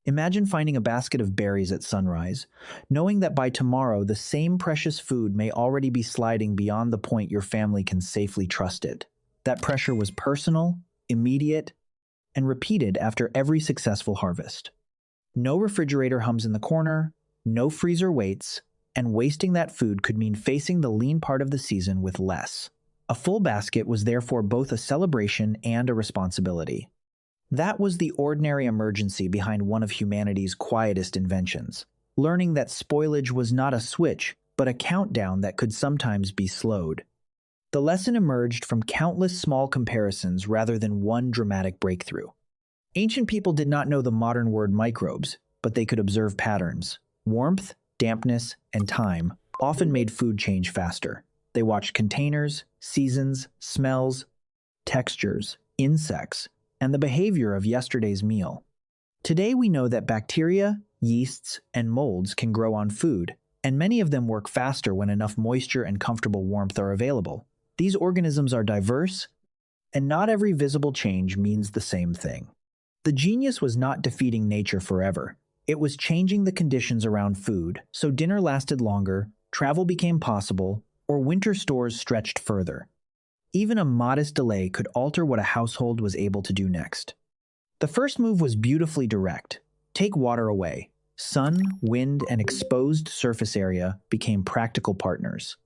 Imagine finding a basket of berries at sunrise, knowing that by tomorrow the same precious food may already be sliding beyond the point your family can safely trust it. That pressure was personal, immediate, and repeated after every successful harvest. No refrigerator hums in the corner, no freezer waits, and wasting that food could mean facing the lean part of the season with less. A full basket was therefore both a celebration and a responsibility. That was the ordinary emergency behind one of humanity's quietest inventions, learning that spoilage was not a switch, but a countdown that could sometimes be slowed. The lesson emerged from countless small comparisons rather than one dramatic breakthrough. Ancient people did not know the modern word microbes, but they could observe patterns. Warmth, dampness, and time often made food change faster. They watched containers, seasons, smells, textures, insects, and the behavior of yesterday's meal. Today we know that bacteria, yeasts, and molds can grow on food, and many of them work faster when enough moisture and comfortable warmth are available. These organisms are diverse, and not every visible change means the same thing. The genius was not defeating nature forever. It was changing the conditions around food, so dinner lasted longer, travel became possible, or winter stores stretched further. Even a modest delay could alter what a household was able to do next. The first move was beautifully direct. Take water away. Sun, wind, and exposed surface area became practical partners.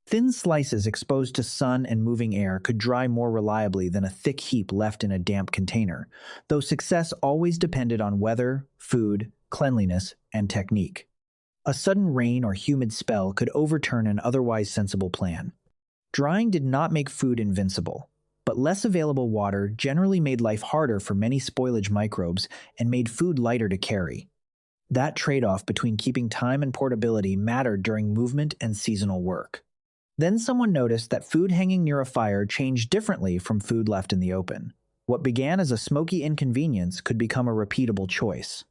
Thin slices exposed to sun and moving air could dry more reliably than a thick heap left in a damp container, though success always depended on weather, food, cleanliness, and technique. A sudden rain or humid spell could overturn an otherwise sensible plan. Drying did not make food invincible, but less available water generally made life harder for many spoilage microbes and made food lighter to carry. That trade-off between keeping time and portability mattered during movement and seasonal work. Then someone noticed that food hanging near a fire changed differently from food left in the open. What began as a smoky inconvenience could become a repeatable choice.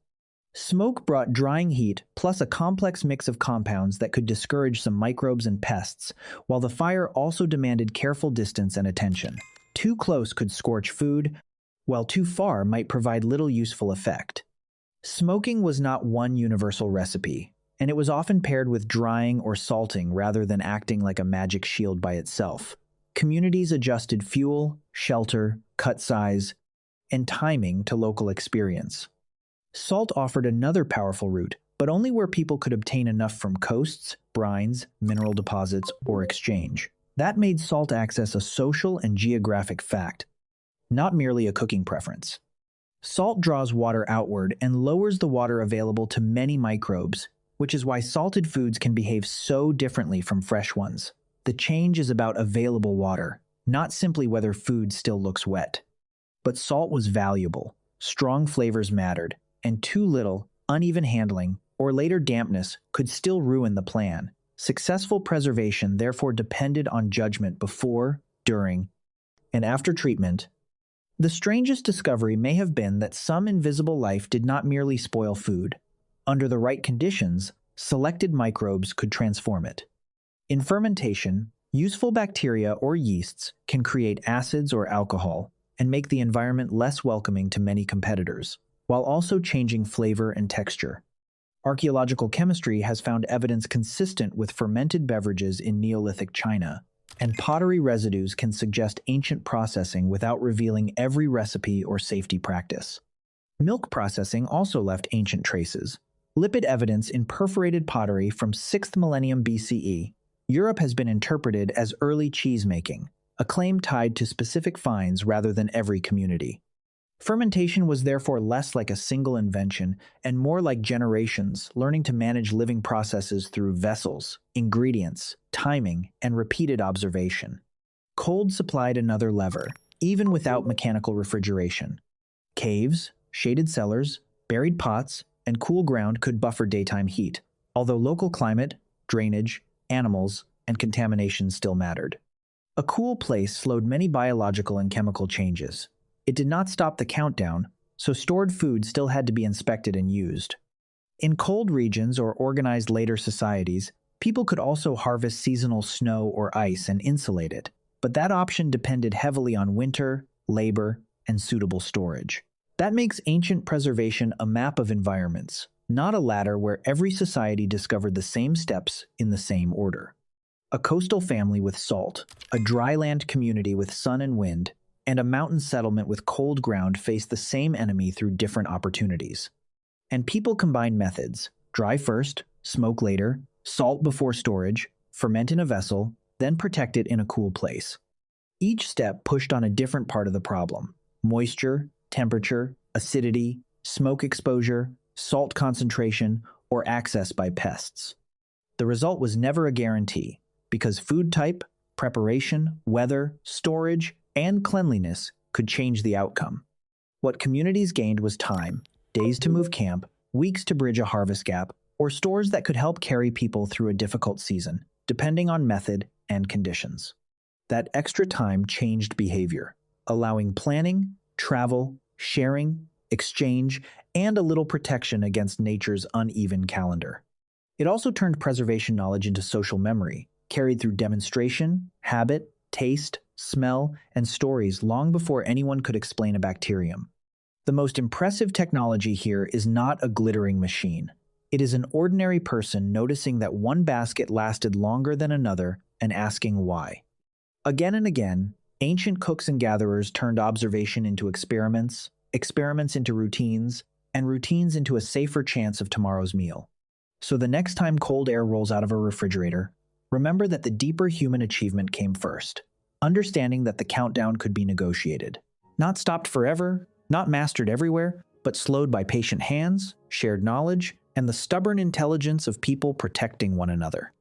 Smoke brought drying heat plus a complex mix of compounds that could discourage some microbes and pests, while the fire also demanded careful distance and attention. Too close could scorch food, while too far might provide little useful effect. Smoking was not one universal recipe, and it was often paired with drying or salting rather than acting like a magic shield by itself. Communities adjusted fuel, shelter, cut size, and timing to local experience. Salt offered another powerful route, but only where people could obtain enough from coasts, brines, mineral deposits, or exchange. That made salt access a social and geographic fact, not merely a cooking preference. Salt draws water outward and lowers the water available to many microbes, which is why salted foods can behave so differently from fresh ones. The change is about available water, not simply whether food still looks wet. But salt was valuable, strong flavors mattered, and too little, uneven handling, or later dampness could still ruin the plan. Successful preservation therefore depended on judgment before, during, and after treatment. The strangest discovery may have been that some invisible life did not merely spoil food. Under the right conditions, selected microbes could transform it. In fermentation, useful bacteria or yeasts can create acids or alcohol and make the environment less welcoming to many competitors, while also changing flavor and texture. Archaeological chemistry has found evidence consistent with fermented beverages in Neolithic China, and pottery residues can suggest ancient processing without revealing every recipe or safety practice. Milk processing also left ancient traces. Lipid evidence in perforated pottery from 6th millennium BCE. Europe has been interpreted as early cheese-making, a claim tied to specific finds rather than every community. Fermentation was therefore less like a single invention and more like generations learning to manage living processes through vessels, ingredients, timing, and repeated observation. Cold supplied another lever, even without mechanical refrigeration. Caves, shaded cellars, buried pots, and cool ground could buffer daytime heat, although local climate, drainage, animals, and contamination still mattered. A cool place slowed many biological and chemical changes. It did not stop the countdown, so stored food still had to be inspected and used. In cold regions or organized later societies, people could also harvest seasonal snow or ice and insulate it, but that option depended heavily on winter, labor, and suitable storage. That makes ancient preservation a map of environments, not a ladder where every society discovered the same steps in the same order. A coastal family with salt, a dryland community with sun and wind, and a mountain settlement with cold ground faced the same enemy through different opportunities. And people combined methods: dry first, smoke later, salt before storage, ferment in a vessel, then protect it in a cool place. Each step pushed on a different part of the problem: moisture, temperature, acidity, smoke exposure, salt concentration, or access by pests. The result was never a guarantee, because food type, preparation, weather, storage, and cleanliness could change the outcome. What communities gained was time: days to move camp, weeks to bridge a harvest gap, or stores that could help carry people through a difficult season, depending on method and conditions. That extra time changed behavior, allowing planning, travel, sharing, exchange, and a little protection against nature's uneven calendar. It also turned preservation knowledge into social memory, carried through demonstration, habit, taste, smell, and stories long before anyone could explain a bacterium. The most impressive technology here is not a glittering machine. It is an ordinary person noticing that one basket lasted longer than another and asking why. Again and again, ancient cooks and gatherers turned observation into experiments, experiments into routines, and routines into a safer chance of tomorrow's meal. So the next time cold air rolls out of a refrigerator, remember that the deeper human achievement came first, understanding that the countdown could be negotiated. Not stopped forever, not mastered everywhere, but slowed by patient hands, shared knowledge, and the stubborn intelligence of people protecting one another.